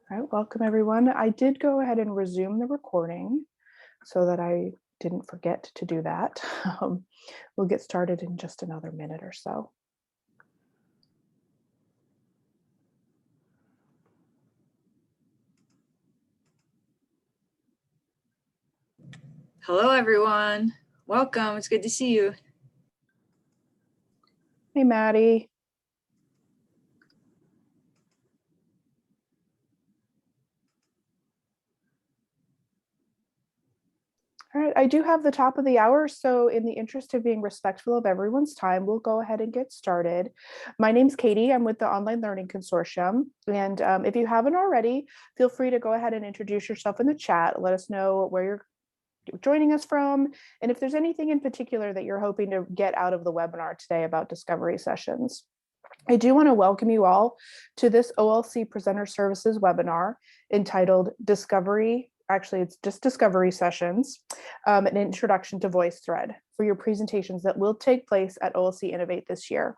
All right, welcome everyone. I did go ahead and resume the recording so that I didn't forget to do that. We'll get started in just another minute or so. Hello, everyone. Welcome. It's good to see you. Hey, Maddie. All right, I do have the top of the hour, so in the interest of being respectful of everyone's time, we'll go ahead and get started. My name's Katie. I'm with the Online Learning Consortium, and if you haven't already, feel free to go ahead and introduce yourself in the chat. Let us know where you're joining us from, and if there's anything in particular that you're hoping to get out of the webinar today about discovery sessions. I do want to welcome you all to this OLC Presenter Services webinar entitled Discovery, actually it's just Discovery Sessions, an introduction to VoiceThread for your presentations that will take place at OLC Innovate this year.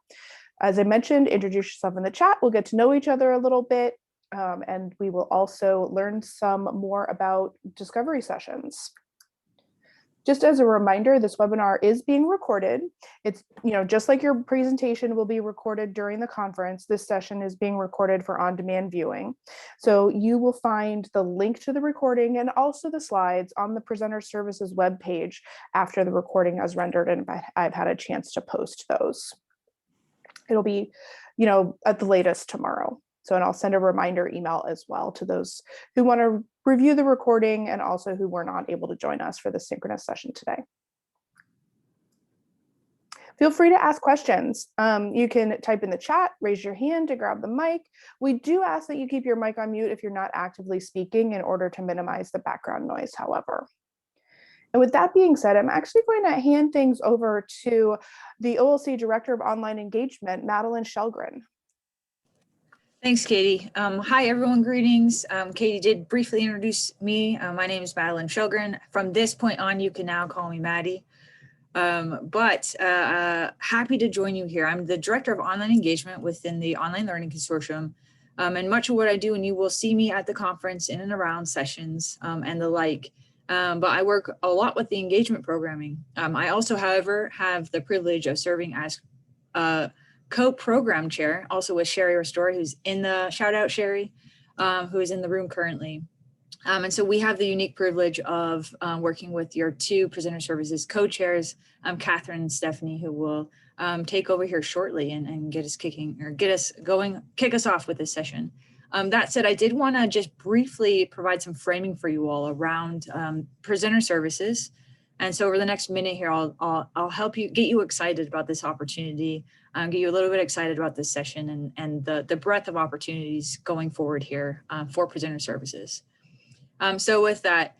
As I mentioned, introduce yourself in the chat. We'll get to know each other a little bit, and we will also learn some more about discovery sessions. Just as a reminder, this webinar is being recorded. It's, just like your presentation will be recorded during the conference, this session is being recorded for on-demand viewing. So you will find the link to the recording and also the slides on the Presenter Services webpage after the recording is rendered, and I've had a chance to post those. It'll be, at the latest tomorrow. So, and I'll send a reminder email as well to those who want to review the recording and also who were not able to join us for the synchronous session today. Feel free to ask questions. You can type in the chat, raise your hand to grab the mic. We do ask that you keep your mic on mute if you're not actively speaking in order to minimize the background noise, however. And with that being said, I'm actually going to hand things over to the OLC Director of Online Engagement, Madeleine Shellgren. Thanks, Katie. Hi, everyone. Greetings. Katie did briefly introduce me. My name is Madeleine Shellgren. From this point on, you can now call me Maddie. Happy to join you here. I'm the Director of Online Engagement within the Online Learning Consortium. And much of what I do, and you will see me at the conference in and around sessions and the like. But I work a lot with the engagement programming. I also, however, have the privilege of serving as co-program chair, also with Sherry Restore, who's in the shout out Sherry, who is in the room currently. And so we have the unique privilege of working with your two presenter services co-chairs, Catherine and Stephanie, who will take over here shortly and get us kicking or get us going, kick us off with this session. That said, I did want to just briefly provide some framing for you all around presenter services. And so over the next minute here, I'll help you, get you excited about this opportunity, get you a little bit excited about this session and the breadth of opportunities going forward here for presenter services. So with that,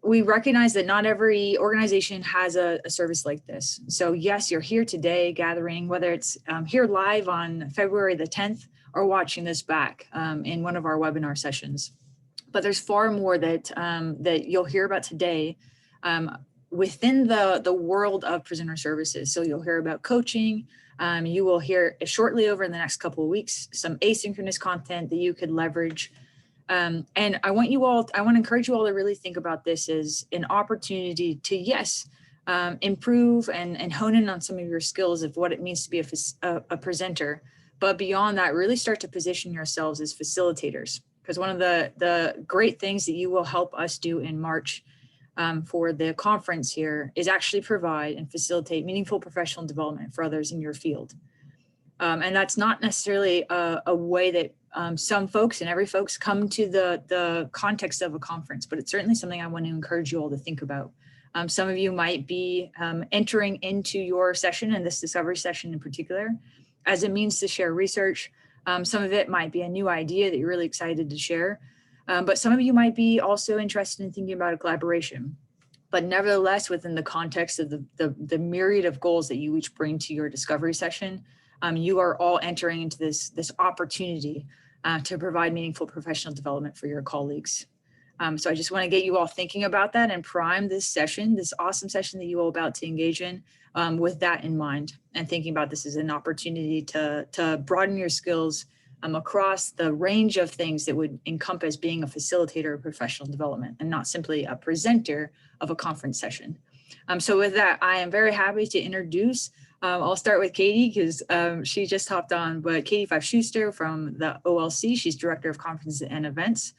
we recognize that not every organization has a service like this. So yes, you're here today gathering, whether it's here live on February the 10th or watching this back in one of our webinar sessions. But there's far more that, that you'll hear about today within the world of presenter services. So you'll hear about coaching. You will hear shortly over in the next couple of weeks some asynchronous content that you could leverage. And I want to encourage you all to really think about this as an opportunity to, yes, improve and hone in on some of your skills of what it means to be a presenter. But beyond that, really start to position yourselves as facilitators. Because one of the great things that you will help us do in March for the conference here is actually provide and facilitate meaningful professional development for others in your field. And that's not necessarily a way that some folks and every folks come to the context of a conference, but it's certainly something I want to encourage you all to think about. Some of you might be entering into your session and this discovery session in particular as a means to share research. Some of it might be a new idea that you're really excited to share, but some of you might be also interested in thinking about a collaboration. But nevertheless, within the context of the myriad of goals that you each bring to your discovery session, you are all entering into this opportunity to provide meaningful professional development for your colleagues. So I just want to get you all thinking about that and prime this session, this awesome session that you are about to engage in with that in mind and thinking about this as an opportunity to broaden your skills across the range of things that would encompass being a facilitator of professional development and not simply a presenter of a conference session. So with that, I am very happy to introduce, I'll start with Katie because she just hopped on, but Katie Pfeif-Schuster from the OLC, she's Director of Conferences and Events.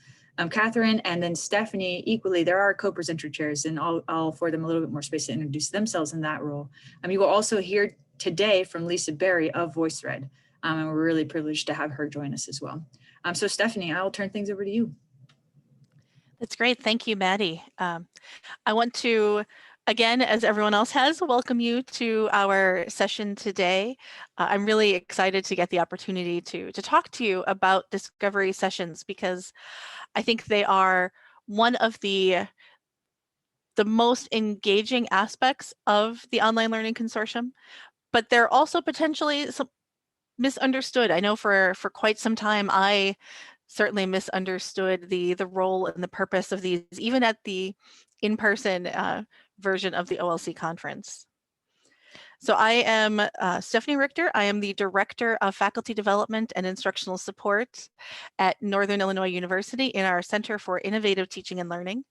Catherine and then Stephanie, equally, there are co-presenter chairs, and I'll afford them a little bit more space to introduce themselves in that role. You will also hear today from Lisa Berry of VoiceThread, and we're really privileged to have her join us as well. So Stephanie, I will turn things over to you. That's great. Thank you, Maddie. I want to, again, as everyone else has, welcome you to our session today. I'm really excited to get the opportunity to talk to you about discovery sessions because I think they are one of the most engaging aspects of the Online Learning Consortium, but they're also potentially misunderstood. I know for quite some time, I certainly misunderstood the role and the purpose of these, even at the in-person version of the OLC conference. So I am Stephanie Richter. I am the Director of Faculty Development and Instructional Support at Northern Illinois University in our Center for Innovative Teaching and Learning.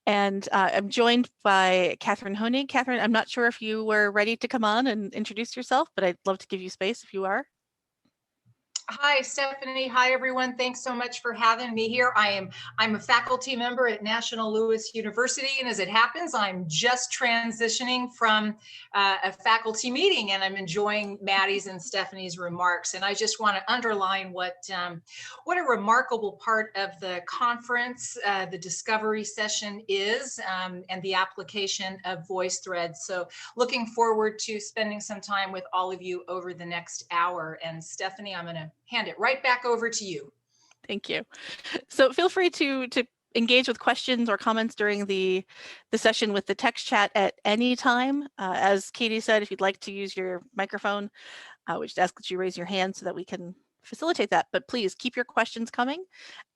And I'm joined by Catherine Honig. Catherine, I'm not sure if you were ready to come on and introduce yourself, but I'd love to give you space if you are. Hi, Stephanie. Hi, everyone. Thanks so much for having me here. I'm a faculty member at National Louis University, and as it happens, I'm just transitioning from a faculty meeting, and I'm enjoying Maddie's and Stephanie's remarks. And I just want to underline what a remarkable part of the conference, the discovery session is, and the application of VoiceThread. So looking forward to spending some time with all of you over the next hour. And Stephanie, I'm going to hand it right back over to you. Thank you. So feel free to engage with questions or comments during the session with the text chat at any time. As Katie said, if you'd like to use your microphone, we just ask that you raise your hand so that we can facilitate that. But please keep your questions coming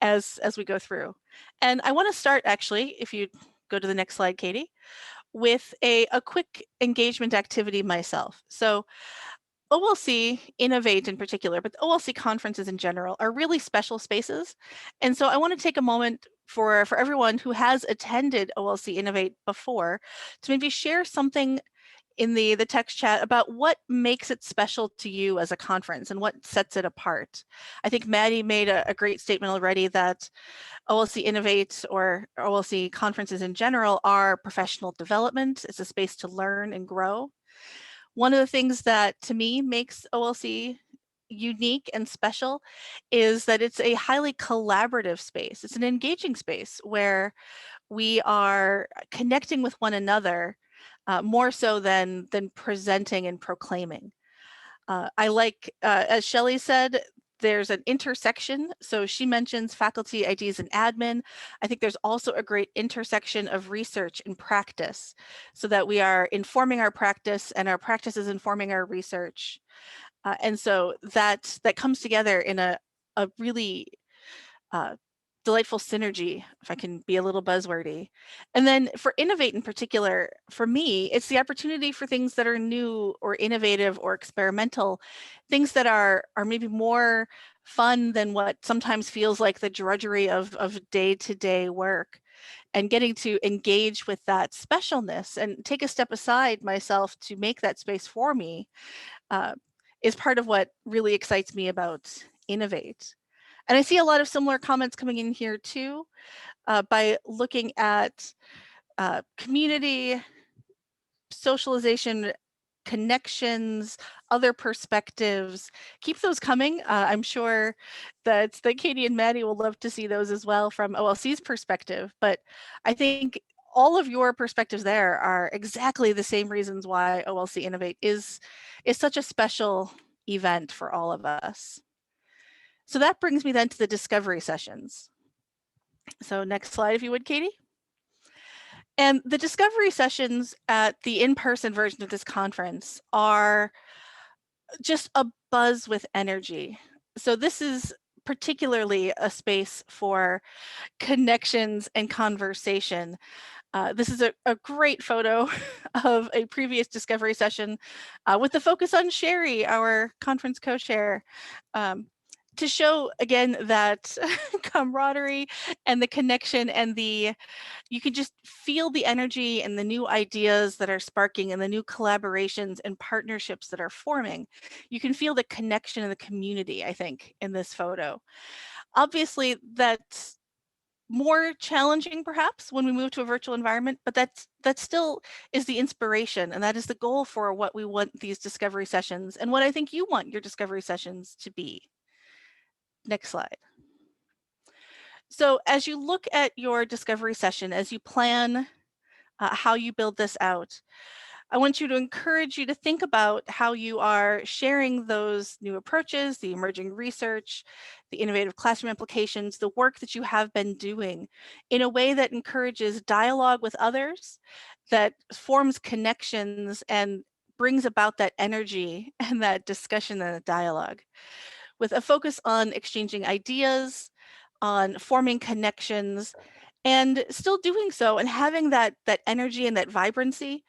as we go through. And I want to start, actually, if you go to the next slide, Katie, with a quick engagement activity myself. So OLC Innovate in particular, but the OLC conferences in general are really special spaces. And so I want to take a moment for everyone who has attended OLC Innovate before to maybe share something in the text chat about what makes it special to you as a conference and what sets it apart. I think Maddie made a great statement already that OLC Innovate or OLC conferences in general are professional development. It's a space to learn and grow. One of the things that to me makes OLC unique and special is that it's a highly collaborative space. It's an engaging space where we are connecting with one another more so than presenting and proclaiming. I like, as Shelley said, there's an intersection. So she mentions faculty, IDs, and admin. I think there's also a great intersection of research and practice so that we are informing our practice and our practice is informing our research. And so that comes together in a really delightful synergy, if I can be a little buzzwordy. And then for Innovate in particular, for me, it's the opportunity for things that are new or innovative or experimental, things that are maybe more fun than what sometimes feels like the drudgery of day-to-day work. And getting to engage with that specialness and take a step aside myself to make that space for me is part of what really excites me about Innovate. And I see a lot of similar comments coming in here too, by looking at community, socialization, connections, other perspectives. Keep those coming. I'm sure that Katie and Maddie will love to see those as well from OLC's perspective. But I think all of your perspectives there are exactly the same reasons why OLC Innovate is such a special event for all of us. So that brings me then to the discovery sessions. So next slide, if you would, Katie. And the discovery sessions at the in-person version of this conference are just a buzz with energy. So this is particularly a space for connections and conversation. This is a great photo of a previous discovery session with the focus on Sherry, our conference co-chair. to show again that camaraderie and the connection and you can just feel the energy and the new ideas that are sparking and the new collaborations and partnerships that are forming. You can feel the connection and the community, I think, in this photo. Obviously, that's more challenging perhaps when we move to a virtual environment, but that still is the inspiration, and that is the goal for what we want these discovery sessions and what I think you want your discovery sessions to be. Next slide. So as you look at your discovery session, as you plan how you build this out, I want you to encourage you to think about how you are sharing those new approaches, the emerging research, the innovative classroom applications, the work that you have been doing in a way that encourages dialogue with others, that forms connections and brings about that energy and that discussion and that dialogue, with a focus on exchanging ideas, on forming connections, and still doing so and having that energy and that vibrancy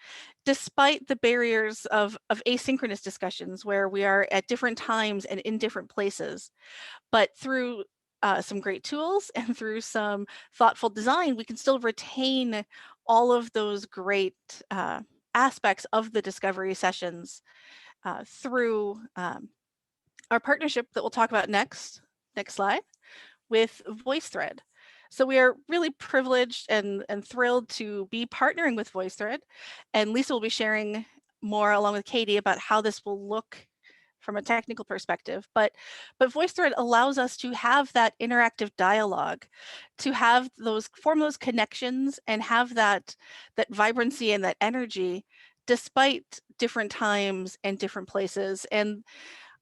despite the barriers of asynchronous discussions where we are at different times and in different places. But through some great tools and through some thoughtful design, we can still retain all of those great aspects of the discovery sessions through our partnership that we'll talk about next slide, with VoiceThread. So we are really privileged and thrilled to be partnering with VoiceThread, and Lisa will be sharing more along with Katie about how this will look from a technical perspective. But VoiceThread allows us to have that interactive dialogue, to have form those connections and have that vibrancy and that energy despite different times and different places. And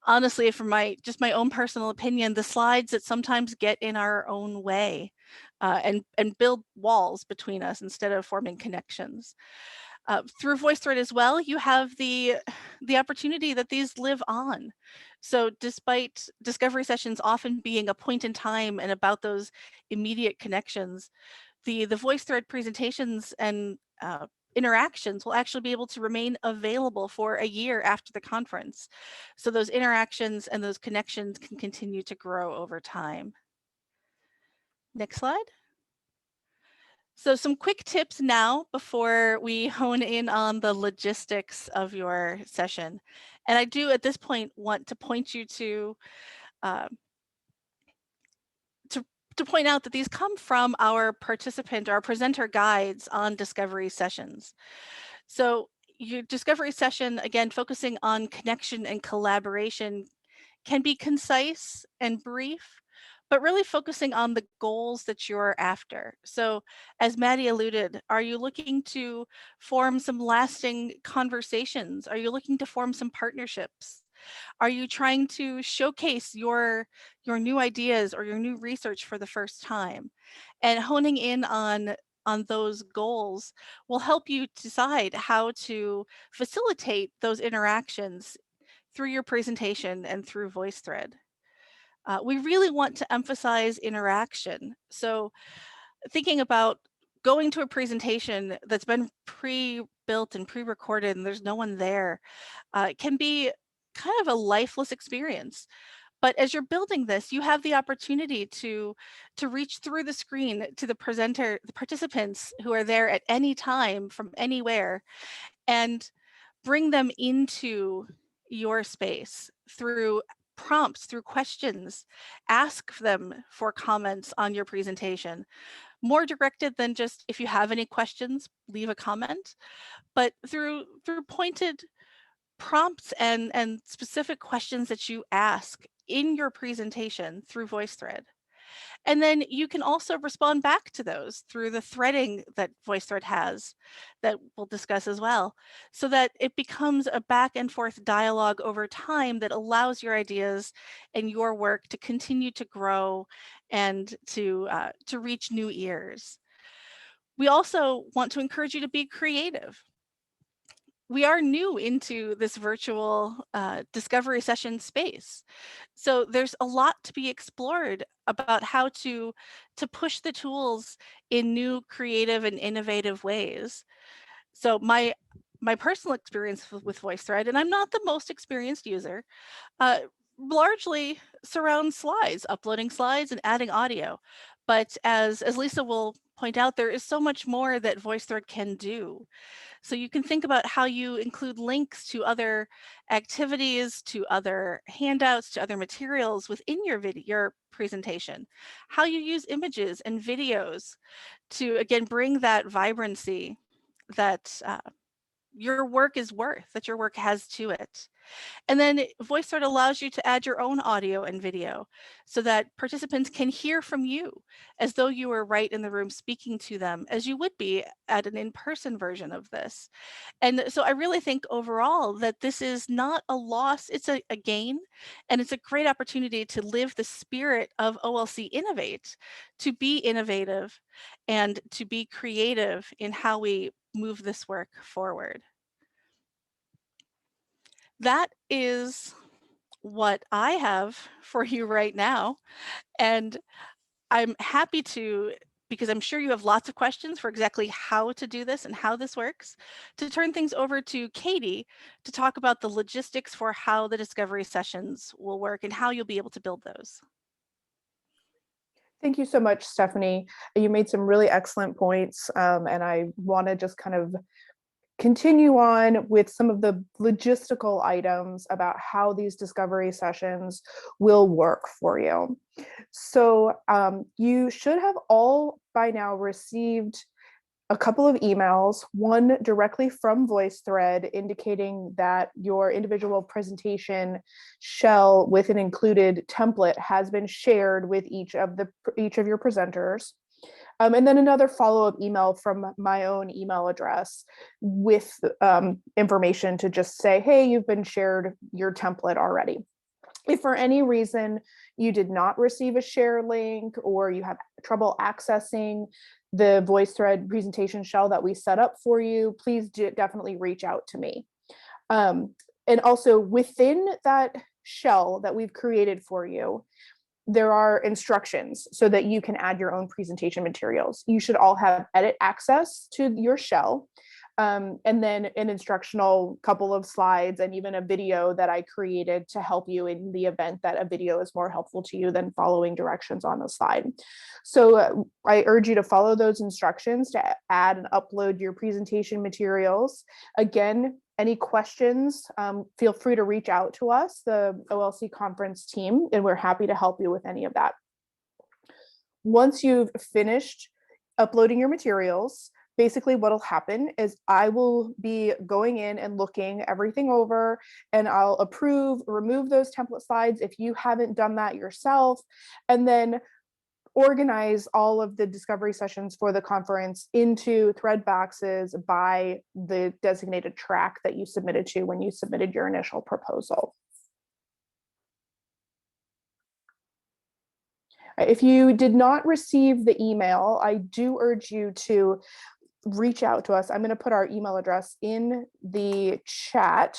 honestly, from my own personal opinion, the slides that sometimes get in our own way and build walls between us instead of forming connections. Through VoiceThread as well, you have the opportunity that these live on. So despite discovery sessions often being a point in time and about those immediate connections, the VoiceThread presentations and interactions will actually be able to remain available for a year after the conference. So those interactions and those connections can continue to grow over time. Next slide. So some quick tips now before we hone in on the logistics of your session. And I do at this point want to point you to point out that these come from our participant or our presenter guides on discovery sessions. So your discovery session, again, focusing on connection and collaboration, can be concise and brief, but really focusing on the goals that you're after. So as Maddie alluded, are you looking to form some lasting conversations? Are you looking to form some partnerships? Are you trying to showcase your new ideas or your new research for the first time? And honing in on those goals will help you decide how to facilitate those interactions through your presentation and through VoiceThread. We really want to emphasize interaction. So thinking about going to a presentation that's been pre-built and pre-recorded and there's no one there can be kind of a lifeless experience. But as you're building this, you have the opportunity to reach through the screen to the participants who are there at any time from anywhere, and bring them into your space through prompts, through questions. Ask them for comments on your presentation. More directed than just, if you have any questions, leave a comment, but through pointed prompts and specific questions that you ask in your presentation through VoiceThread. And then you can also respond back to those through the threading that VoiceThread has that we'll discuss as well, so that it becomes a back and forth dialogue over time that allows your ideas and your work to continue to grow and to reach new ears. We also want to encourage you to be creative. We are new into this virtual discovery session space. So there's a lot to be explored about how to push the tools in new, creative, and innovative ways. So my personal experience with VoiceThread, and I'm not the most experienced user, largely surrounds slides, uploading slides and adding audio. But as Lisa will point out, there is so much more that VoiceThread can do. So you can think about how you include links to other activities, to other handouts, to other materials within your presentation, how you use images and videos to, again, bring that vibrancy that your work is worth, that your work has to it. And then VoiceThread allows you to add your own audio and video so that participants can hear from you as though you were right in the room speaking to them, as you would be at an in-person version of this. And so I really think overall that this is not a loss, it's a gain, and it's a great opportunity to live the spirit of OLC Innovate, to be innovative and to be creative in how we move this work forward. That is what I have for you right now. And I'm happy to, because I'm sure you have lots of questions for exactly how to do this and how this works, to turn things over to Katie to talk about the logistics for how the discovery sessions will work and how you'll be able to build those. Thank you so much, Stephanie. You made some really excellent points, and I want to just kind of continue on with some of the logistical items about how these discovery sessions will work for you. So you should have all by now received a couple of emails, one directly from VoiceThread indicating that your individual presentation shell with an included template has been shared with each of your presenters. And then another follow-up email from my own email address with information to just say, hey, you've been shared your template already. If for any reason you did not receive a share link or you have trouble accessing the VoiceThread presentation shell that we set up for you, please definitely reach out to me. And also within that shell that we've created for you, there are instructions so that you can add your own presentation materials. You should all have edit access to your shell, and then an instructional couple of slides and even a video that I created to help you in the event that a video is more helpful to you than following directions on the slide. So I urge you to follow those instructions to add and upload your presentation materials. Again, any questions, feel free to reach out to us, the OLC conference team, and we're happy to help you with any of that. Once you've finished uploading your materials, basically what'll happen is I will be going in and looking everything over, and I'll approve, remove those template slides if you haven't done that yourself, and then organize all of the discovery sessions for the conference into thread boxes by the designated track that you submitted to when you submitted your initial proposal. If you did not receive the email, I do urge you to reach out to us. I'm going to put our email address in the chat.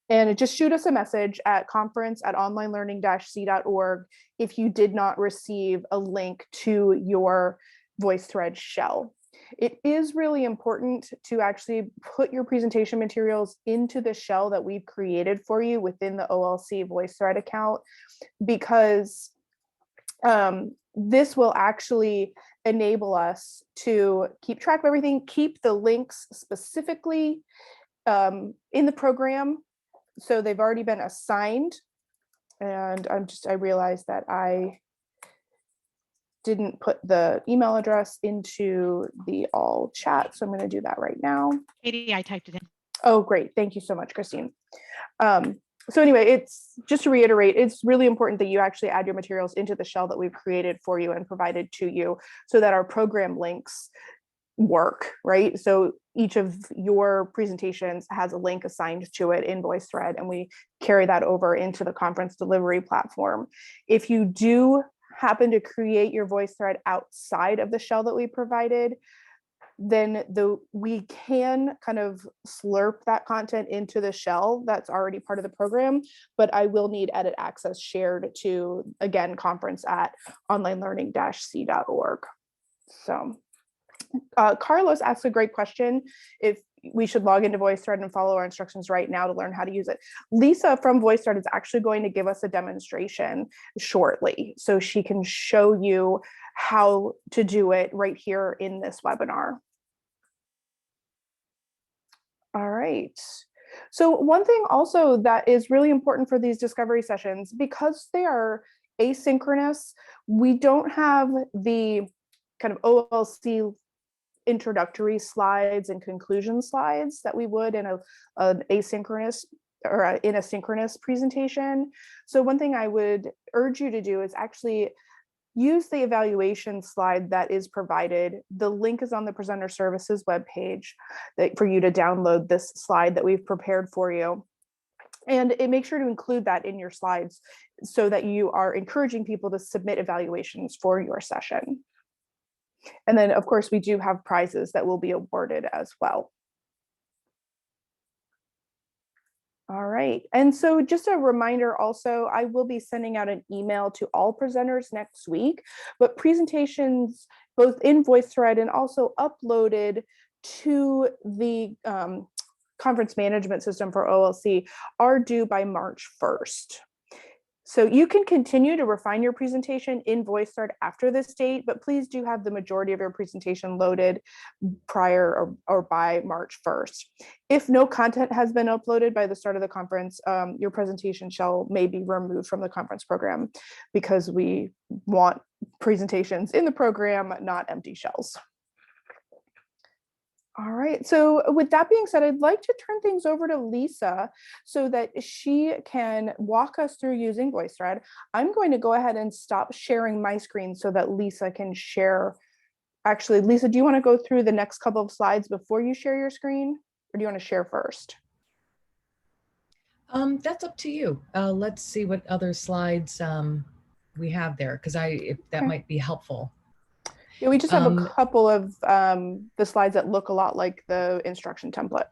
And just shoot us a message at conference@onlinelearning-c.org if you did not receive a link to your VoiceThread shell. It is really important to actually put your presentation materials into the shell that we've created for you within the OLC VoiceThread account, because this will actually enable us to keep track of everything, keep the links specifically in the program. So they've already been assigned, and I realized that I didn't put the email address into the all chat, so I'm going to do that right now. Katie, I typed it in. Oh, great. Thank you so much, Christine. So anyway, it's just to reiterate, it's really important that you actually add your materials into the shell that we've created for you and provided to you so that our program links work, right? So each of your presentations has a link assigned to it in VoiceThread, and we carry that over into the conference delivery platform. If you do happen to create your VoiceThread outside of the shell that we provided, then we can kind of slurp that content into the shell that's already part of the program, but I will need edit access shared to, again, conference@onlinelearning-c.org. So Carlos asked a great question. If we should log into VoiceThread and follow our instructions right now to learn how to use it. Lisa from VoiceThread is actually going to give us a demonstration shortly, so she can show you how to do it right here in this webinar. All right. So one thing also that is really important for these discovery sessions, because they are asynchronous, we don't have the kind of OLC introductory slides and conclusion slides that we would in an asynchronous or in a synchronous presentation. So one thing I would urge you to do is actually use the evaluation slide that is provided. The link is on the presenter services webpage for you to download this slide that we've prepared for you. And make sure to include that in your slides so that you are encouraging people to submit evaluations for your session. And then, of course, we do have prizes that will be awarded as well. All right, and so just a reminder also, I will be sending out an email to all presenters next week, but presentations both in VoiceThread and also uploaded to the conference management system for OLC are due by March 1st. So you can continue to refine your presentation in VoiceThread after this date, but please do have the majority of your presentation loaded prior or by March 1st. If no content has been uploaded by the start of the conference, your presentation shell may be removed from the conference program, because we want presentations in the program, not empty shells. All right, so with that being said, I'd like to turn things over to Lisa so that she can walk us through using VoiceThread. I'm going to go ahead and stop sharing my screen so that Lisa can share. Actually, Lisa, do you want to go through the next couple of slides before you share your screen, or do you want to share first? That's up to you. Let's see what other slides we have there, because that might be helpful. Yeah, we just have a couple of the slides that look a lot like the instruction template.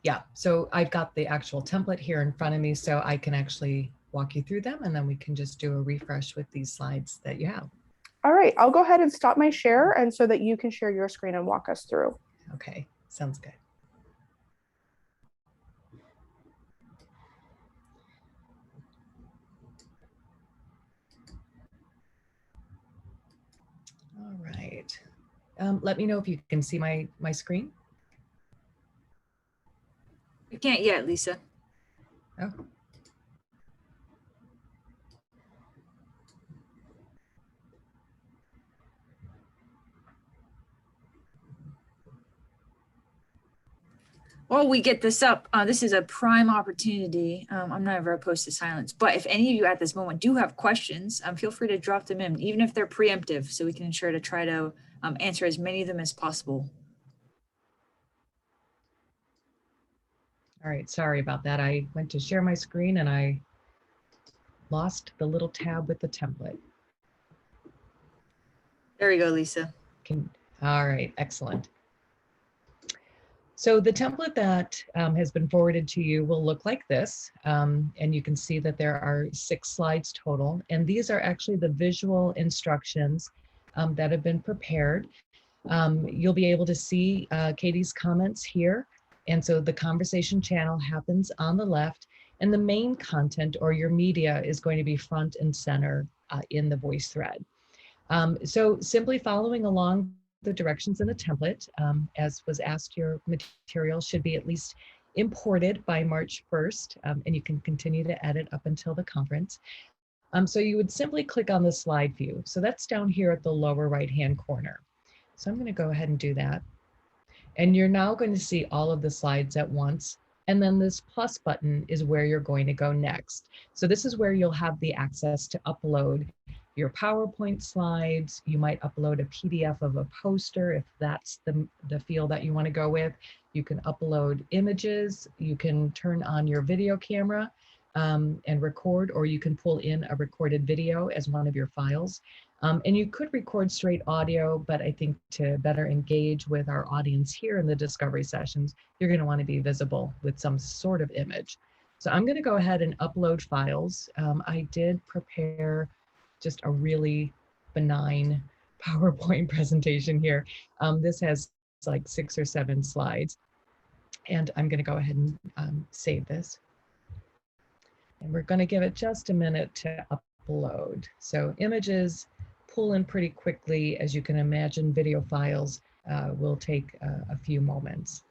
Yeah, so I've got the actual template here in front of me, so I can actually walk you through them, and then we can just do a refresh with these slides that you have. All right, I'll go ahead and stop my share, and so that you can share your screen and walk us through. Okay, sounds good. All right. Let me know if you can see my screen. We can't yet, Lisa. Oh. While we get this up, this is a prime opportunity. I'm not ever opposed to silence, but if any of you at this moment do have questions, feel free to drop them in, even if they're preemptive, so we can ensure to try to answer as many of them as possible. All right, sorry about that. I went to share my screen and I lost the little tab with the template. There we go, Lisa. All right, excellent. So the template that has been forwarded to you will look like this, and you can see that there are 6 slides total, and these are actually the visual instructions that have been prepared. You'll be able to see Katie's comments here, and so the conversation channel happens on the left, and the main content or your media is going to be front and center in the VoiceThread. So simply following along the directions in the template, as was asked, your material should be at least imported by March 1st, and you can continue to edit up until the conference. So you would simply click on the slide view. So that's down here at the lower right-hand corner. So I'm going to go ahead and do that. And you're now going to see all of the slides at once. And then this plus button is where you're going to go next. So this is where you'll have the access to upload your PowerPoint slides. You might upload a PDF of a poster if that's the field that you want to go with. You can upload images. You can turn on your video camera and record, or you can pull in a recorded video as one of your files. And you could record straight audio, but I think to better engage with our audience here in the discovery sessions, you're going to want to be visible with some sort of image. So I'm going to go ahead and upload files. I did prepare just a really benign PowerPoint presentation here. This has like 6 or 7 slides. And I'm going to go ahead and save this. And we're going to give it just a minute to upload. So images pull in pretty quickly. As you can imagine, video files will take a few moments.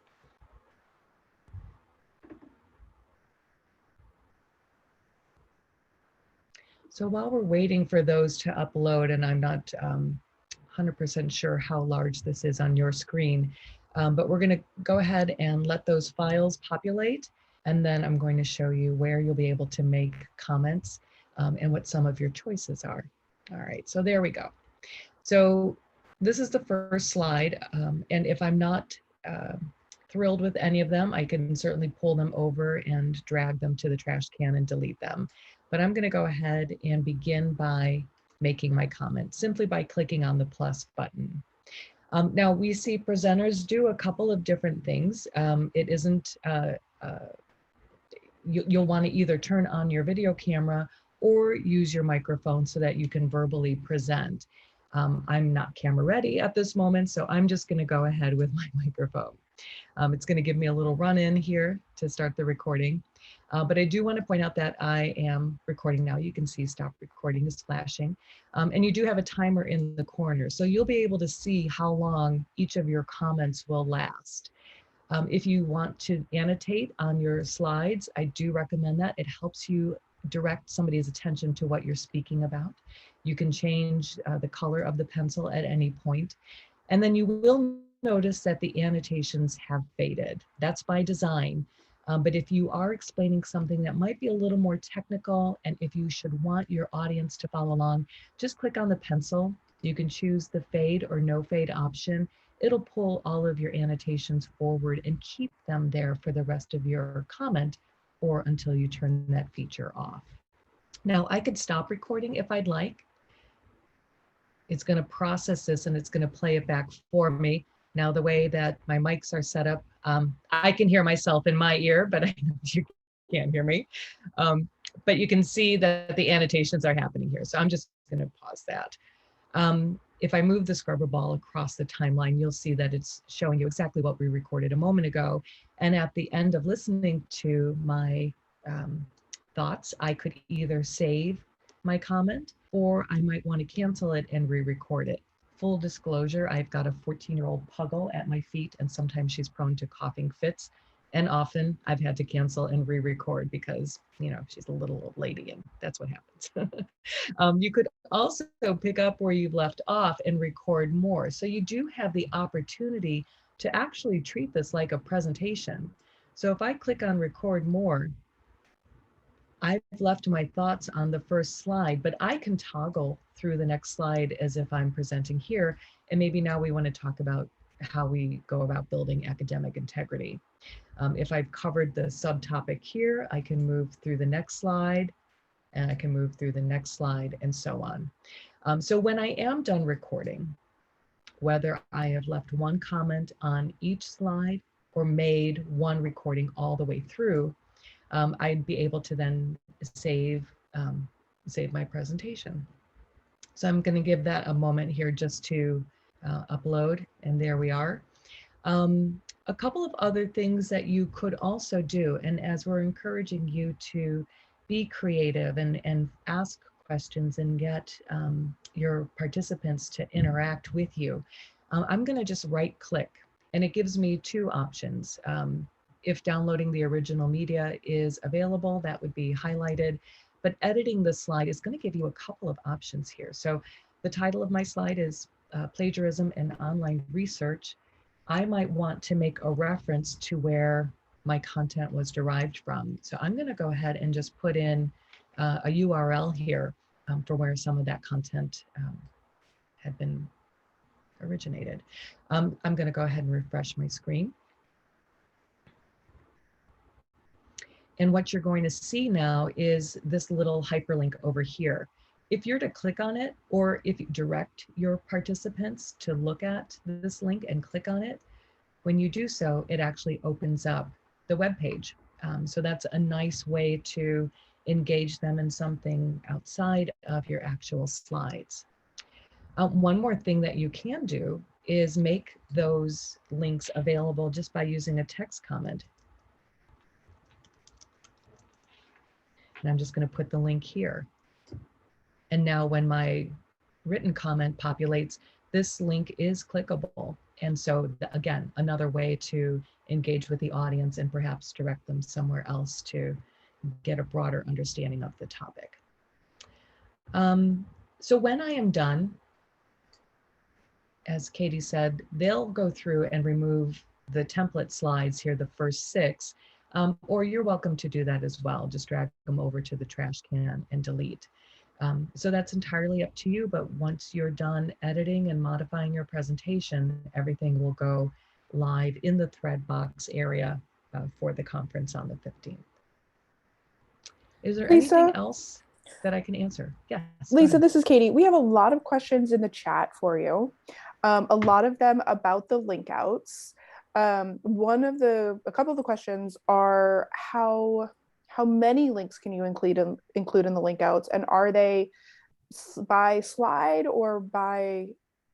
So while we're waiting for those to upload, and I'm not 100% sure how large this is on your screen, but we're going to go ahead and let those files populate. And then I'm going to show you where you'll be able to make comments and what some of your choices are. All right, so there we go. So this is the first slide. And if I'm not thrilled with any of them, I can certainly pull them over and drag them to the trash can and delete them. But I'm going to go ahead and begin by making my comment simply by clicking on the plus button. Now we see presenters do a couple of different things. It isn't, you'll want to either turn on your video camera or use your microphone so that you can verbally present. I'm not camera ready at this moment, so I'm just going to go ahead with my microphone. It's going to give me a little run in here to start the recording. But I do want to point out that I am recording now. You can see stop recording is flashing. And you do have a timer in the corner. So you'll be able to see how long each of your comments will last. If you want to annotate on your slides, I do recommend that. It helps you direct somebody's attention to what you're speaking about. You can change the color of the pencil at any point. And then you will notice that the annotations have faded. That's by design. But if you are explaining something that might be a little more technical, and if you should want your audience to follow along, just click on the pencil. You can choose the fade or no fade option. It'll pull all of your annotations forward and keep them there for the rest of your comment or until you turn that feature off. Now I could stop recording if I'd like. It's going to process this and it's going to play it back for me. Now, the way that my mics are set up, I can hear myself in my ear, but I know you can't hear me. But you can see that the annotations are happening here. So I'm just going to pause that. If I move the scrubber ball across the timeline, you'll see that it's showing you exactly what we recorded a moment ago. And at the end of listening to my thoughts, I could either save my comment or I might want to cancel it and re-record it. Full disclosure, I've got a 14-year-old puggle at my feet, and sometimes she's prone to coughing fits. And often I've had to cancel and re-record because, you know, she's a little old lady and that's what happens. You could also pick up where you've left off and record more. So you do have the opportunity to actually treat this like a presentation. So if I click on record more, I've left my thoughts on the first slide, but I can toggle through the next slide as if I'm presenting here. And maybe now we want to talk about how we go about building academic integrity. If I've covered the subtopic here, I can move through the next slide, and I can move through the next slide, and so on. So when I am done recording, whether I have left one comment on each slide or made one recording all the way through, I'd be able to then save my presentation. So I'm going to give that a moment here just to upload, and there we are. A couple of other things that you could also do, and as we're encouraging you to be creative and ask questions and get your participants to interact with you, I'm going to just right click, and it gives me two options. If downloading the original media is available, that would be highlighted, but editing the slide is going to give you a couple of options here. So the title of my slide is Plagiarism and Online Research. I might want to make a reference to where my content was derived from. So I'm going to go ahead and just put in a URL here for where some of that content had been originated. I'm going to go ahead and refresh my screen. And what you're going to see now is this little hyperlink over here. If you're to click on it, or if you direct your participants to look at this link and click on it, when you do so, it actually opens up the web page. So that's a nice way to engage them in something outside of your actual slides. One more thing that you can do is make those links available just by using a text comment. And I'm just going to put the link here. And now when my written comment populates, this link is clickable. And so again, another way to engage with the audience and perhaps direct them somewhere else to get a broader understanding of the topic. So when I am done, as Katie said, they'll go through and remove the template slides here, the first 6, or you're welcome to do that as well. Just drag them over to the trash can and delete. So that's entirely up to you, but once you're done editing and modifying your presentation, everything will go live in the thread box area for the conference on the 15th. Is there Lisa, anything else that I can answer? Yes. Lisa, this is Katie. We have a lot of questions in the chat for you. A lot of them about the link outs. A couple of the questions are how many links can you include in the link outs, and are they by slide or by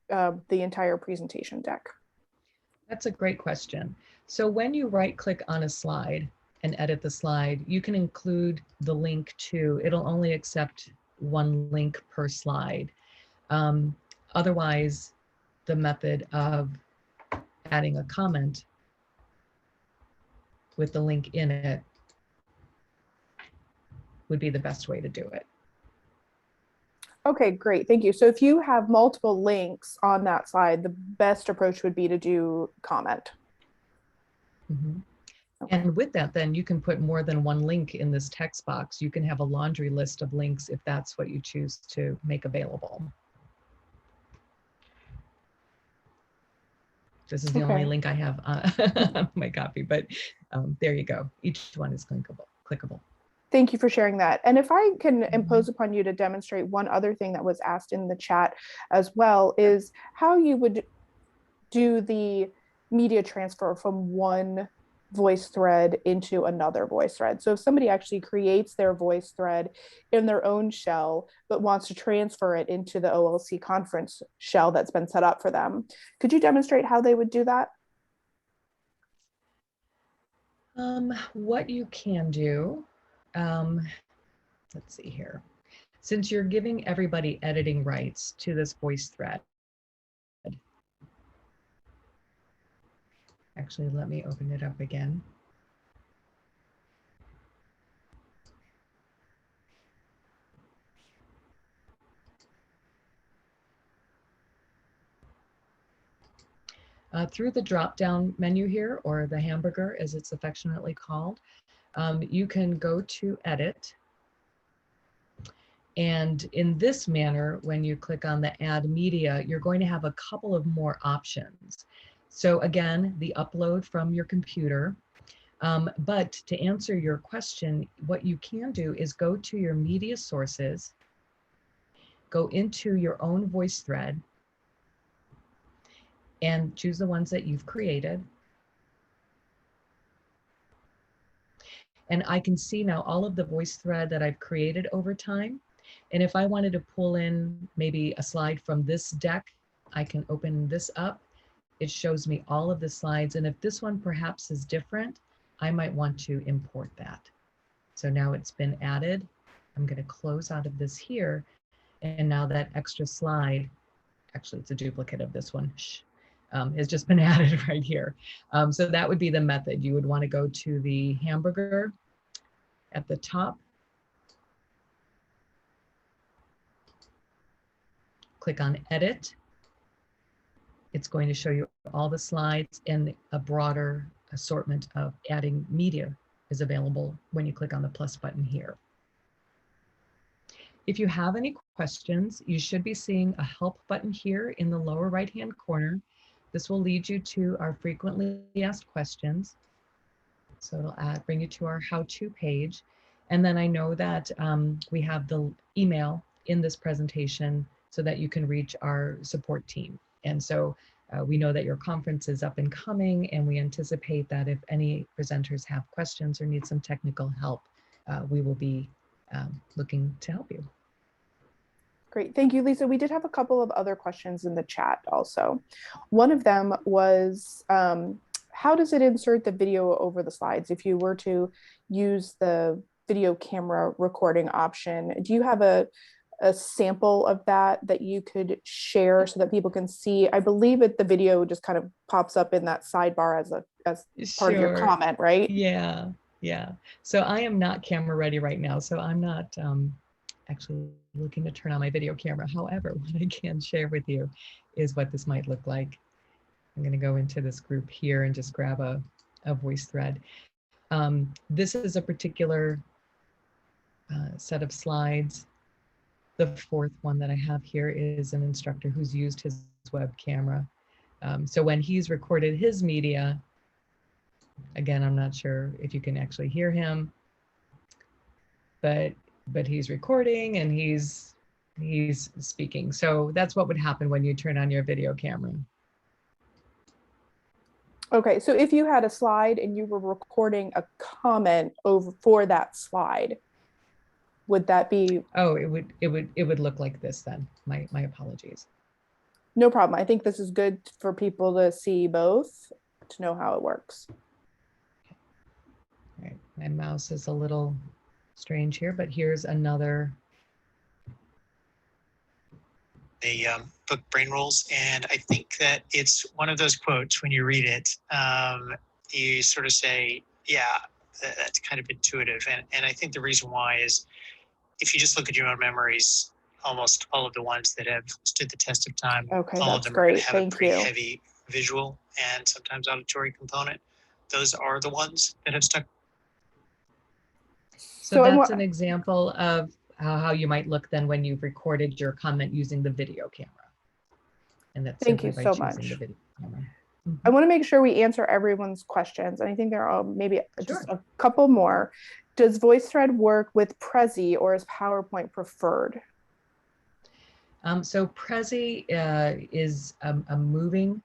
the entire presentation deck? That's a great question. So when you right click on a slide and edit the slide, you can include the link to, it'll only accept one link per slide. Otherwise, the method of adding a comment with the link in it would be the best way to do it. Okay, great. Thank you. So if you have multiple links on that slide, the best approach would be to do comment. Mm-hmm. Okay. And with that, then you can put more than one link in this text box. You can have a laundry list of links if that's what you choose to make available. This is the only link I have on my copy, but there you go. Each one is clickable. Thank you for sharing that. And if I can impose upon you to demonstrate one other thing that was asked in the chat as well, is how you would do the media transfer from one VoiceThread into another VoiceThread. So if somebody actually creates their VoiceThread in their own shell, but wants to transfer it into the OLC conference shell that's been set up for them, could you demonstrate how they would do that? What you can do, let's see here. Since you're giving everybody editing rights to this VoiceThread, actually, let me open it up again. Through the drop-down menu here, or the hamburger as it's affectionately called, you can go to Edit. And in this manner, when you click on the Add Media, you're going to have a couple of more options. So again, the upload from your computer. But to answer your question, what you can do is go to your media sources, go into your own VoiceThread, and choose the ones that you've created. And I can see now all of the VoiceThread that I've created over time. And if I wanted to pull in maybe a slide from this deck, I can open this up. It shows me all of the slides. And if this one perhaps is different, I might want to import that. So now it's been added. I'm going to close out of this here. And now that extra slide, actually it's a duplicate of this one, has just been added right here. So that would be the method. You would want to go to the hamburger at the top, click on Edit. It's going to show you all the slides, and a broader assortment of adding media is available when you click on the plus button here. If you have any questions, you should be seeing a help button here in the lower right-hand corner. This will lead you to our frequently asked questions. So it'll bring you to our how-to page. And then I know that we have the email in this presentation so that you can reach our support team. And so we know that your conference is up and coming, and we anticipate that if any presenters have questions or need some technical help, we will be looking to help you. Great, thank you, Lisa. We did have a couple of other questions in the chat also. One of them was, how does it insert the video over the slides? If you were to use the video camera recording option, do you have a sample of that you could share so that people can see? I believe the video just kind of pops up in that sidebar as part of your comment, right? Yeah, yeah. So I am not camera ready right now, so I'm not actually looking to turn on my video camera. However, what I can share with you is what this might look like. I'm going to go into this group here and just grab a VoiceThread. This is a particular set of slides. The fourth one that I have here is an instructor who's used his web camera. So when he's recorded his media, again, I'm not sure if you can actually hear him, but he's recording and he's speaking. So that's what would happen when you turn on your video camera. Okay, so if you had a slide and you were recording a comment for that slide, would that be? Oh, it would look like this then. My apologies. No problem. I think this is good for people to see both, to know how it works. All right, my mouse is a little strange here, but here's another. The book Brain Rules, and I think that it's one of those quotes when you read it, you sort of say, yeah, that's kind of intuitive. And I think the reason why is if you just look at your own memories, almost all of the ones that have stood the test of time, okay, all of that's them are going great. to have Thank a pretty you. heavy visual and sometimes auditory component. Those are the ones that have stuck. So that's an example of how you might look then when you've recorded your comment using the video camera. And that's thank you by so choosing much. the video camera. I want to make sure we answer everyone's questions. And I think there are maybe just a couple more. Does VoiceThread work with Prezi, or is PowerPoint preferred? So Prezi is a moving,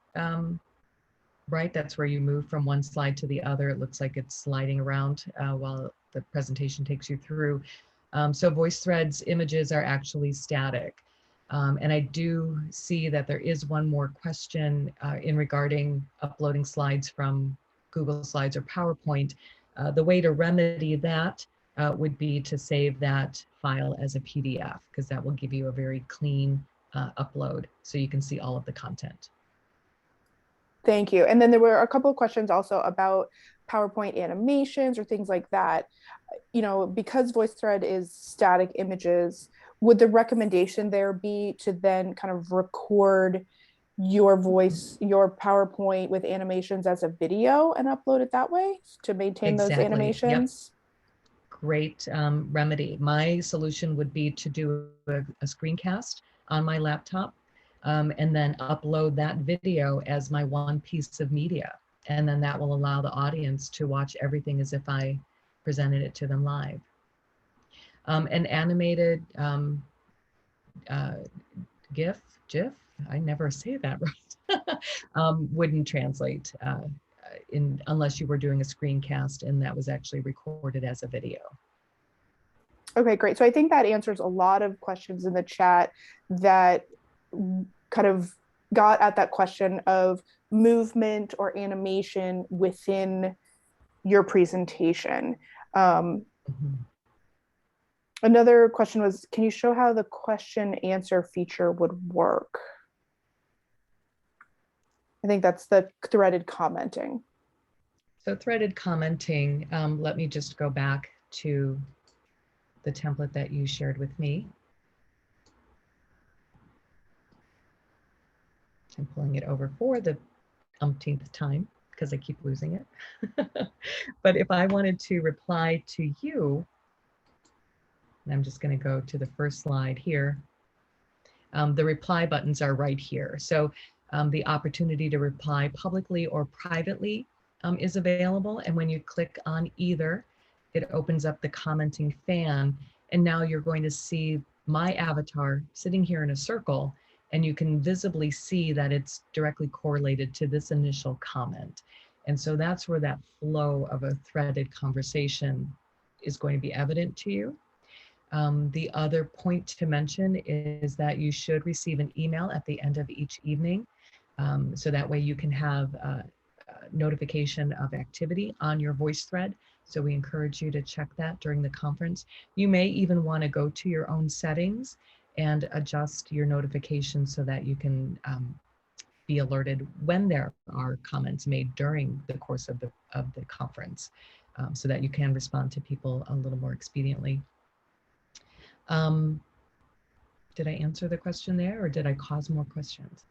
right? That's where you move from one slide to the other. It looks like it's sliding around while the presentation takes you through. So VoiceThread's images are actually static. And I do see that there is one more question in regarding uploading slides from Google Slides or PowerPoint. The way to remedy that would be to save that file as a PDF, because that will give you a very clean upload so you can see all of the content. Thank you. And then there were a couple of questions also about PowerPoint animations or things like that. You know, because VoiceThread is static images, would the recommendation there be to then kind of record your voice, your PowerPoint with animations as a video and upload it that way to maintain those animations? Yep. Great remedy. My solution would be to do a screencast on my laptop and then upload that video as my one piece of media. And then that will allow the audience to watch everything as if I presented it to them live. An animated GIF, I never say that right, wouldn't translate unless you were doing a screencast and that was actually recorded as a video. Okay, great. So I think that answers a lot of questions in the chat that kind of got at that question of movement or animation within your presentation. Another question was, can you show how the question answer feature would work? I think that's the threaded commenting. So threaded commenting, let me just go back to the template that you shared with me. I'm pulling it over for the umpteenth time because I keep losing it. But if I wanted to reply to you, and I'm just going to go to the first slide here. The reply buttons are right here. So the opportunity to reply publicly or privately is available. And when you click on either, it opens up the commenting fan. And now you're going to see my avatar sitting here in a circle, and you can visibly see that it's directly correlated to this initial comment. And so that's where that flow of a threaded conversation is going to be evident to you. The other point to mention is that you should receive an email at the end of each evening. So that way you can have notification of activity on your VoiceThread. So we encourage you to check that during the conference. You may even want to go to your own settings and adjust your notifications so that you can be alerted when there are comments made during the course of the conference, so that you can respond to people a little more expediently. Did I answer the question there, or did I cause more questions?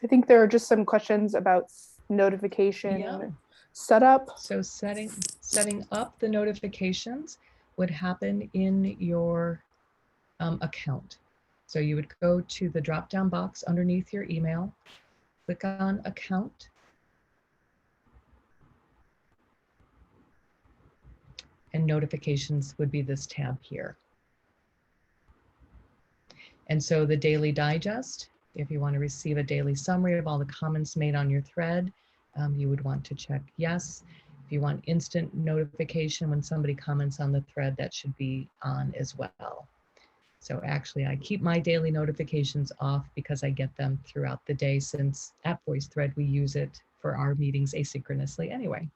I think there are just some questions about notification setup. So setting up the notifications would happen in your account. So you would go to the drop-down box underneath your email, click on account, and notifications would be this tab here. And so the daily digest, if you want to receive a daily summary of all the comments made on your thread, you would want to check yes. If you want instant notification when somebody comments on the thread, that should be on as well. So actually I keep my daily notifications off because I get them throughout the day, since at VoiceThread we use it for our meetings asynchronously anyway.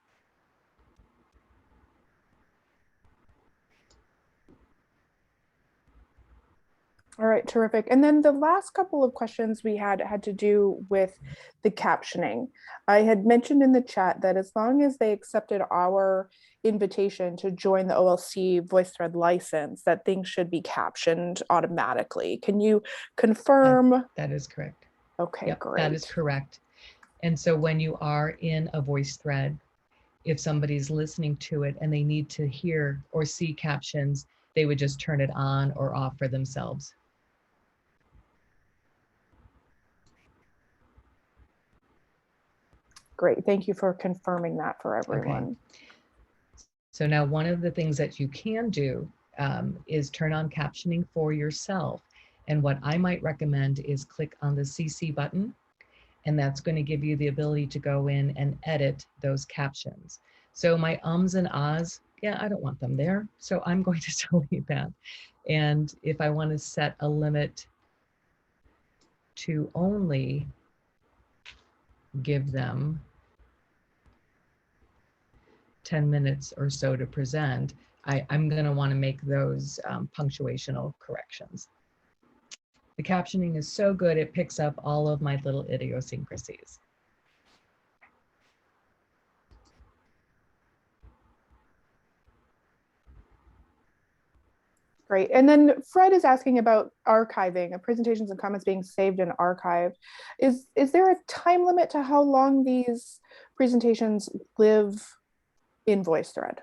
All right, terrific. And then the last couple of questions we had to do with the captioning. I had mentioned in the chat that as long as they accepted our invitation to join the OLC VoiceThread license, that things should be captioned automatically. Can you confirm? That is correct. Okay, yep, great. That is correct. And so when you are in a VoiceThread, if somebody's listening to it and they need to hear or see captions, they would just turn it on or off for themselves. Great, thank you for confirming that for everyone. Okay. So now one of the things that you can do is turn on captioning for yourself. And what I might recommend is click on the CC button, and that's going to give you the ability to go in and edit those captions. So my ums and ahs, yeah, I don't want them there. So I'm going to delete that. And if I want to set a limit to only give them 10 minutes or so to present, I'm going to want to make those punctuational corrections. The captioning is so good, it picks up all of my little idiosyncrasies. Great. And then Fred is asking about archiving, presentations and comments being saved and archived. Is there a time limit to how long these presentations live in VoiceThread?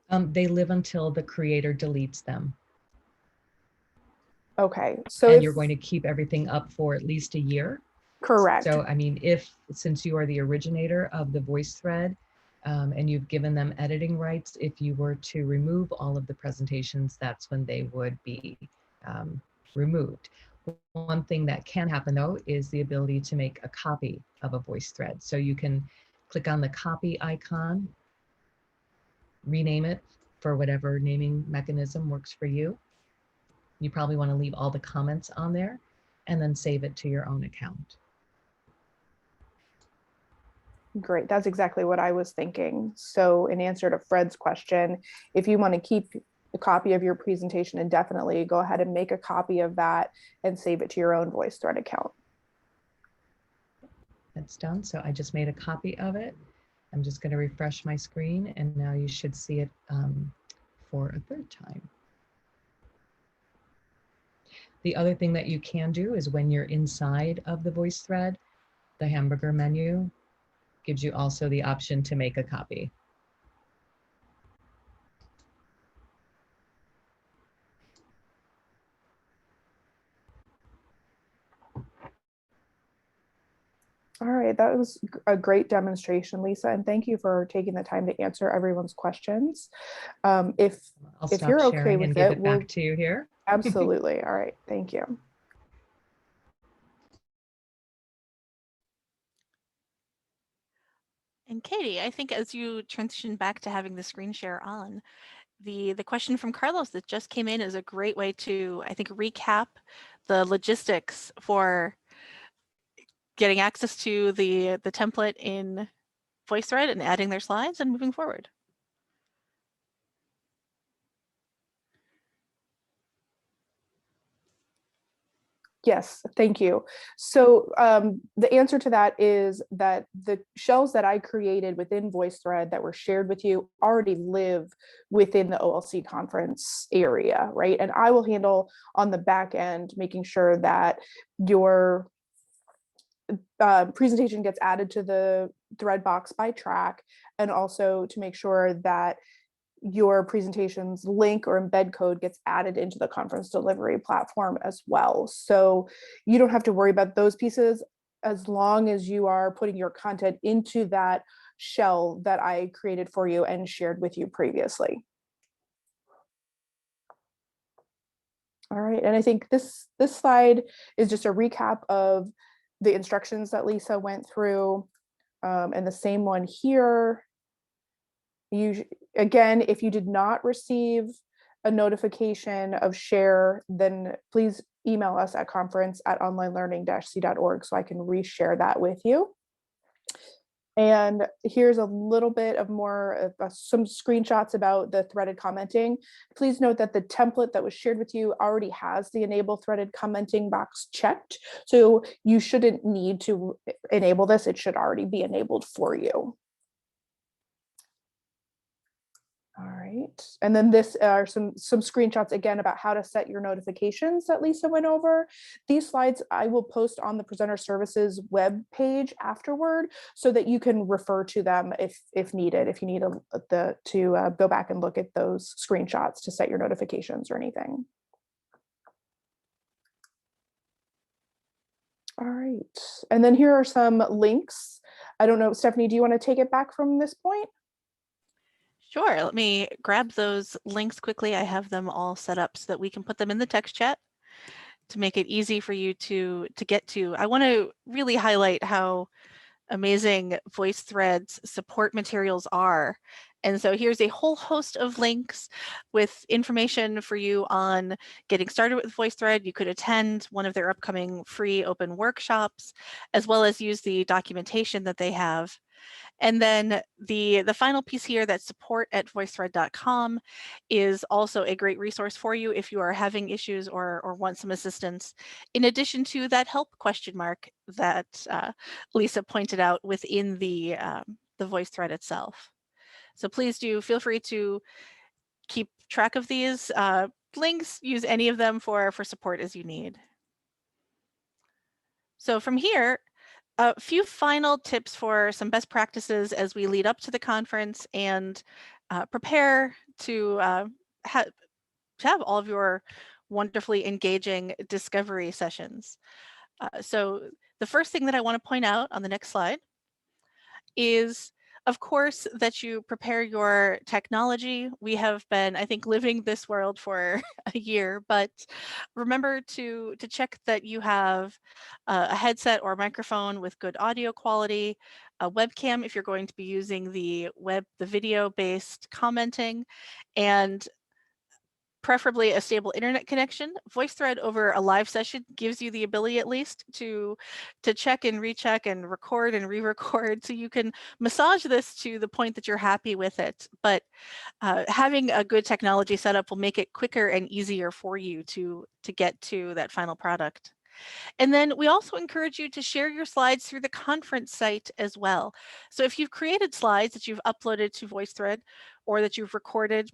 They live until the creator deletes them. Okay. So and you're going to keep everything up for at least a year. Correct. So, I mean, since you are the originator of the VoiceThread, and you've given them editing rights, if you were to remove all of the presentations, that's when they would be removed. One thing that can happen though is the ability to make a copy of a VoiceThread. So you can click on the copy icon, rename it for whatever naming mechanism works for you. You probably want to leave all the comments on there and then save it to your own account. Great, that's exactly what I was thinking. So in answer to Fred's question, if you want to keep a copy of your presentation indefinitely, go ahead and make a copy of that and save it to your own VoiceThread account. That's done. So I just made a copy of it. I'm just going to refresh my screen, and now you should see it for a third time. The other thing that you can do is when you're inside of the VoiceThread, the hamburger menu gives you also the option to make a copy. All right, that was a great demonstration, Lisa, and thank you for taking the time to answer everyone's questions. If you're okay with and it, give it back to you here. Absolutely. All right, thank you. And Katie, I think as you transition back to having the screen share on, the question from Carlos that just came in is a great way to, I think, recap the logistics for getting access to the template in VoiceThread and adding their slides and moving forward. Yes, thank you. So the answer to that is that the shells that I created within VoiceThread that were shared with you already live within the OLC conference area, right? And I will handle on the back end, making sure that your presentation gets added to the thread box by track, and also to make sure that your presentation's link or embed code gets added into the conference delivery platform as well. So you don't have to worry about those pieces as long as you are putting your content into that shell that I created for you and shared with you previously. All right, and I think this slide is just a recap of the instructions that Lisa went through, and the same one here. Again, if you did not receive a notification of share, then please email us at conference@onlinelearning-c.org so I can reshare that with you. And here's a little bit of more, some screenshots about the threaded commenting. Please note that the template that was shared with you already has the enable threaded commenting box checked. So you shouldn't need to enable this. It should already be enabled for you. All right, and then this are some screenshots again about how to set your notifications that Lisa went over. These slides I will post on the presenter services web page afterward so that you can refer to them if needed, if you need to go back and look at those screenshots to set your notifications or anything. All right, and then here are some links. I don't know, Stephanie, do you want to take it back from this point? Sure, let me grab those links quickly. I have them all set up so that we can put them in the text chat to make it easy for you to get to. I want to really highlight how amazing VoiceThread's support materials are. And so here's a whole host of links with information for you on getting started with VoiceThread. You could attend one of their upcoming free open workshops, as well as use the documentation that they have. And then the final piece here, that support@voicethread.com, is also a great resource for you if you are having issues or want some assistance, in addition to that help question mark that Lisa pointed out within the VoiceThread itself. So please do feel free to keep track of these links, use any of them for support as you need. So from here, a few final tips for some best practices as we lead up to the conference and prepare to have all of your wonderfully engaging discovery sessions. So the first thing that I want to point out on the next slide is, of course, that you prepare your technology. We have been, I think, living this world for a year, but remember to check that you have a headset or microphone with good audio quality, a webcam if you're going to be using the video-based commenting, and preferably a stable internet connection. VoiceThread over a live session gives you the ability at least to check and recheck and record and re-record, so you can massage this to the point that you're happy with it. But having a good technology setup will make it quicker and easier for you to get to that final product. And then we also encourage you to share your slides through the conference site as well. So if you've created slides that you've uploaded to VoiceThread or that you've recorded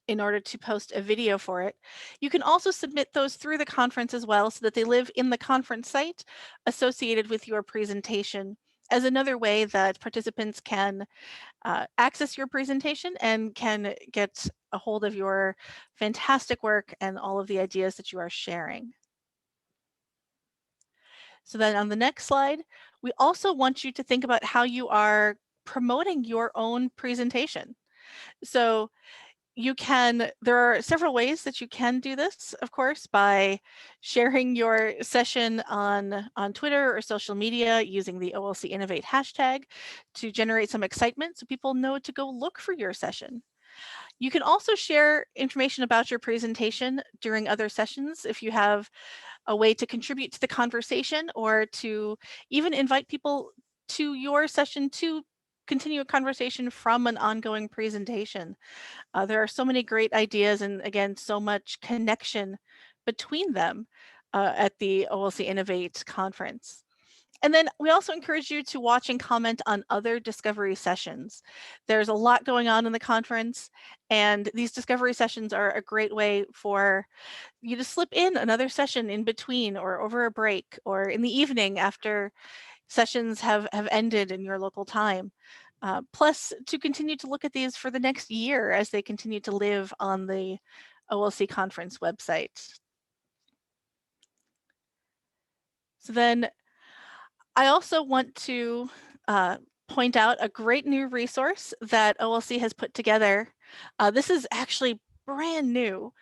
in order to post a video for it, you can also submit those through the conference as well, so that they live in the conference site associated with your presentation, as another way that participants can access your presentation and can get a hold of your fantastic work and all of the ideas that you are sharing. So then on the next slide, we also want you to think about how you are promoting your own presentation. So there are several ways that you can do this, of course, by sharing your session on Twitter or social media using the OLC Innovate hashtag to generate some excitement so people know to go look for your session. You can also share information about your presentation during other sessions if you have a way to contribute to the conversation or to even invite people to your session to continue a conversation from an ongoing presentation. There are so many great ideas and, again, so much connection between them at the OLC Innovate conference. And then we also encourage you to watch and comment on other discovery sessions. There's a lot going on in the conference, and these discovery sessions are a great way for you to slip in another session in between or over a break or in the evening after sessions have ended in your local time. Plus, to continue to look at these for the next year as they continue to live on the OLC conference website. So then I also want to point out a great new resource that OLC has put together. This is actually brand new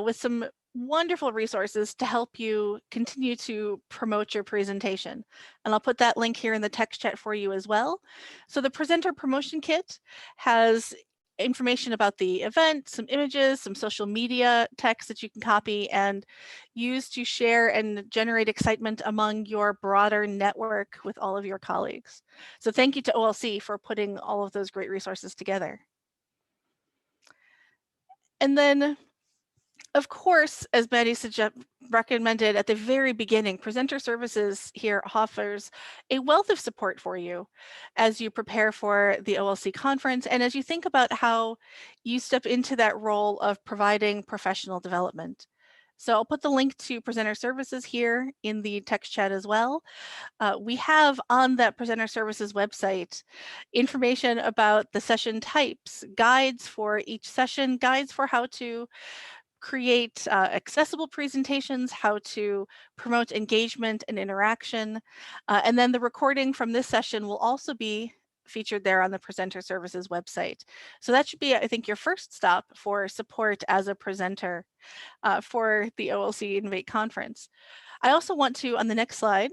with some wonderful resources to help you continue to promote your presentation. And I'll put that link here in the text chat for you as well. So the presenter promotion kit has information about the event, some images, some social media text that you can copy and use to share and generate excitement among your broader network with all of your colleagues. So thank you to OLC for putting all of those great resources together. And then, of course, as Maddie recommended at the very beginning, Presenter Services here offers a wealth of support for you as you prepare for the OLC conference and as you think about how you step into that role of providing professional development. So I'll put the link to Presenter Services here in the text chat as well. We have on that Presenter Services website information about the session types, guides for each session, guides for how to create accessible presentations, how to promote engagement and interaction. And then the recording from this session will also be featured there on the Presenter Services website. So that should be, I think, your first stop for support as a presenter for the OLC Innovate conference. I also want to, on the next slide,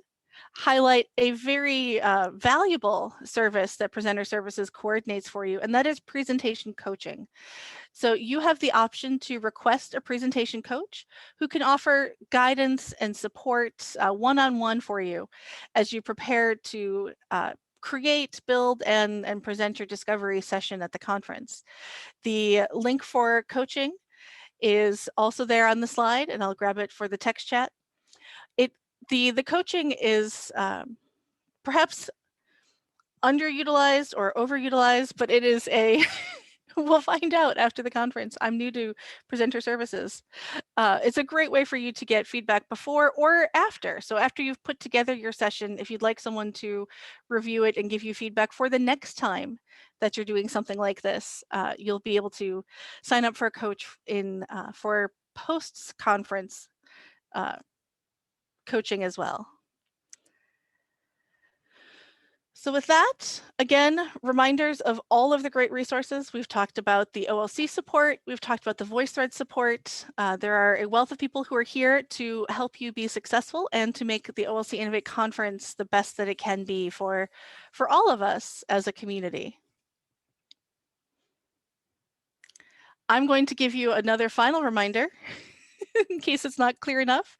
highlight a very valuable service that Presenter Services coordinates for you, and that is presentation coaching. So you have the option to request a presentation coach who can offer guidance and support one-on-one for you as you prepare to create, build, and present your discovery session at the conference. The link for coaching is also there on the slide, and I'll grab it for the text chat. The coaching is perhaps underutilized or overutilized, but it is a we'll find out after the conference. I'm new to Presenter Services. It's a great way for you to get feedback before or after. So after you've put together your session, if you'd like someone to review it and give you feedback for the next time that you're doing something like this, you'll be able to sign up for a coach for post-conference coaching as well. So with that, again, reminders of all of the great resources. We've talked about the OLC support. We've talked about the VoiceThread support. There are a wealth of people who are here to help you be successful and to make the OLC Innovate conference the best that it can be for all of us as a community. I'm going to give you another final reminder in case it's not clear enough,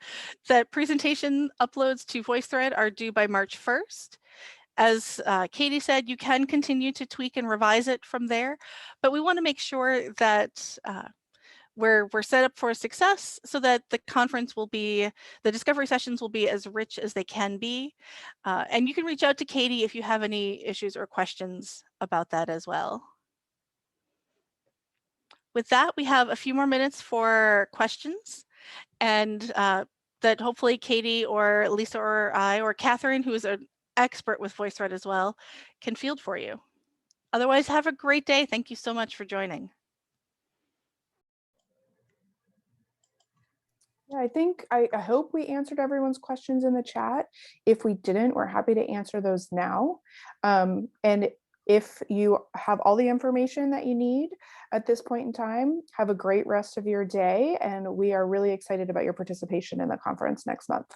that presentation uploads to VoiceThread are due by March 1st. As Katie said, you can continue to tweak and revise it from there, but we want to make sure that we're set up for success so that the conference will be, the discovery sessions will be as rich as they can be. And you can reach out to Katie if you have any issues or questions about that as well. With that, we have a few more minutes for questions, and that hopefully Katie or Lisa or I or Catherine, who is an expert with VoiceThread as well, can field for you. Otherwise, have a great day. Thank you so much for joining. Yeah, I hope we answered everyone's questions in the chat. If we didn't, we're happy to answer those now. And If you have all the information that you need at this point in time, have a great rest of your day. And we are really excited about your participation in the conference next month.